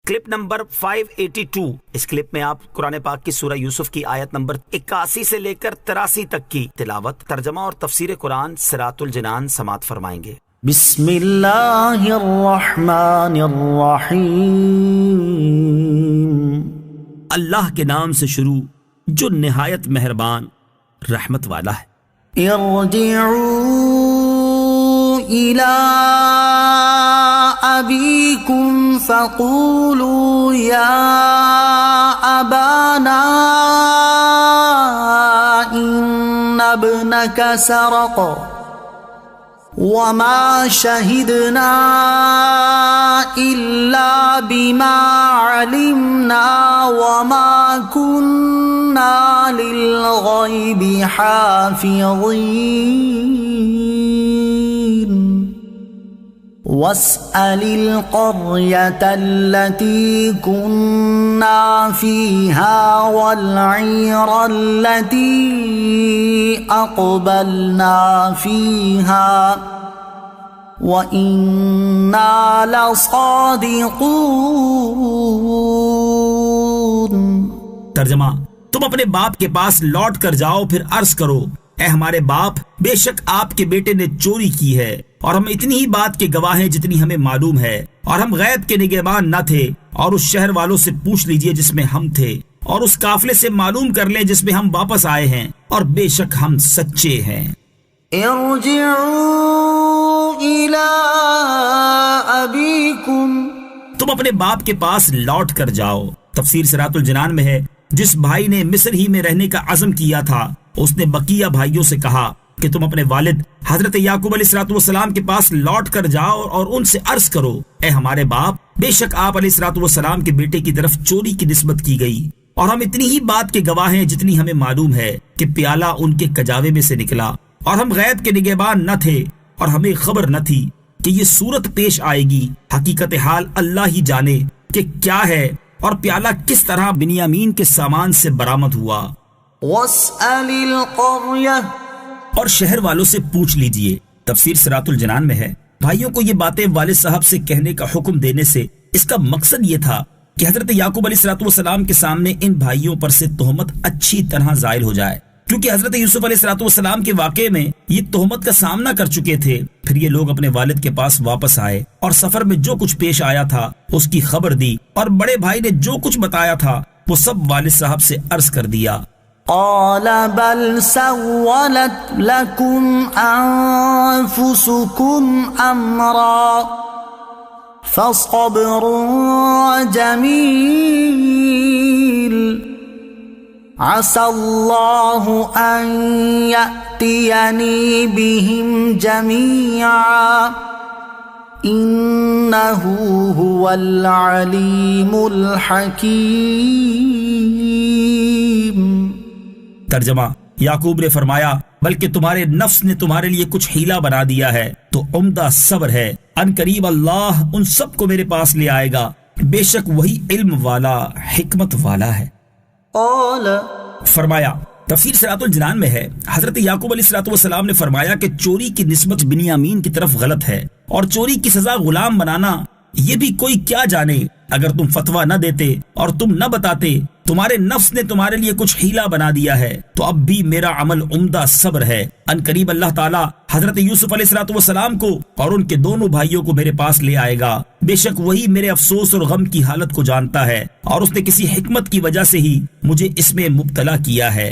Clip number 582۔ اس clip میں آپ قرآن پاک کی سورہ یوسف کی آیت نمبر 81 سے لے کر 83 تک کی تلاوت، ترجمہ اور تفسیر قرآن صراط الجنان سماعت فرمائیں گے۔ بسم اللہ الرحمن الرحیم۔ اللہ کے نام سے شروع جو نہایت مہربان رحمت والا ہے۔ ارجعوا الی ابیکم فقولوا یا ابانا ان ابنک سرق وما شهدنا إلا بما علمنا وما كنا للغيب حافظين واسأل القرية التي كنا فيها والعير التي أقبلنا فيها وَإِنَّا لَصَادِقُونَ۔ ترجمہ، تم اپنے باپ کے پاس لوٹ کر جاؤ، پھر عرض کرو اے ہمارے باپ، بے شک آپ کے بیٹے نے چوری کی ہے، اور ہم اتنی ہی بات کے گواہ ہیں جتنی ہمیں معلوم ہے، اور ہم غیب کے نگہبان نہ تھے، اور اس شہر والوں سے پوچھ لیجئے جس میں ہم تھے، اور اس قافلے سے معلوم کر لیں جس میں ہم واپس آئے ہیں، اور بے شک ہم سچے ہیں۔ ارجعوا الی ابیکم، تم اپنے باپ کے پاس لوٹ کر جاؤ۔ تفسیر صراط الجنان میں ہے، جس بھائی نے مصر ہی میں رہنے کا عزم کیا تھا، اس نے بقیہ بھائیوں سے کہا کہ تم اپنے والد حضرت یعقوب علیہ السلام کے پاس لوٹ کر جاؤ اور ان سے عرض کرو اے ہمارے باپ، بے شک آپ علیہ السلام کے بیٹے کی طرف چوری کی نسبت کی گئی، اور ہم اتنی ہی بات کے گواہ ہیں جتنی ہمیں معلوم ہے کہ پیالہ ان کے کجاوے میں سے نکلا، اور ہم غیب کے نگہبان نہ تھے، اور ہمیں خبر نہ تھی کہ یہ صورت پیش آئے گی۔ حقیقت حال اللہ ہی جانے کہ کیا ہے، اور پیالہ کس طرح بنیامین کے سامان سے برآمد ہوا۔ وَاسْأَلِ الْقَرْيَةَ، اور شہر والوں سے پوچھ لیجئے۔ تفسیر صراط الجنان میں ہے، بھائیوں کو یہ باتیں والد صاحب سے کہنے کا حکم دینے سے اس کا مقصد یہ تھا کہ حضرت یعقوب علیہ السلام کے سامنے ان بھائیوں پر سے تہمت اچھی طرح زائل ہو جائے، کیونکہ حضرت یوسف علیہ السلام کے واقعے میں یہ تہمت کا سامنا کر چکے تھے۔ پھر یہ لوگ اپنے والد کے پاس واپس آئے اور سفر میں جو کچھ پیش آیا تھا اس کی خبر دی، اور بڑے بھائی نے جو کچھ بتایا تھا وہ سب والد صاحب سے عرض کر دیا۔ قال بل سولت لكم انفسكم امرا فصبر جميل عسى الله ان يأتيني بهم جميعا انه هو العليم الحكيم۔ ترجمہ، یعقوب نے فرمایا بلکہ تمہارے نفس نے تمہارے لیے کچھ ہیلا بنا دیا ہے، تو عمدہ صبر ہے، ان قریب اللہ ان سب کو میرے پاس لے آئے گا، بے شک وہی علم والا حکمت والا ہے۔ قال، فرمایا، تفسیر صراط الجنان میں ہے، حضرت یعقوب علیہ السلام نے فرمایا کہ چوری کی نسبت بنیامین کی طرف غلط ہے، اور چوری کی سزا غلام بنانا یہ بھی کوئی کیا جانے۔ اگر تم فتویٰ نہ دیتے اور تم نہ بتاتے، تمہارے نفس نے تمہارے لیے کچھ ہیلا بنا دیا ہے، تو اب بھی میرا عمل عمدہ صبر ہے۔ ان قریب اللہ تعالیٰ حضرت یوسف علیہ السلام کو اور ان کے دونوں بھائیوں کو میرے پاس لے آئے گا، بے شک وہی میرے افسوس اور غم کی حالت کو جانتا ہے، اور اس نے کسی حکمت کی وجہ سے ہی مجھے اس میں مبتلا کیا ہے۔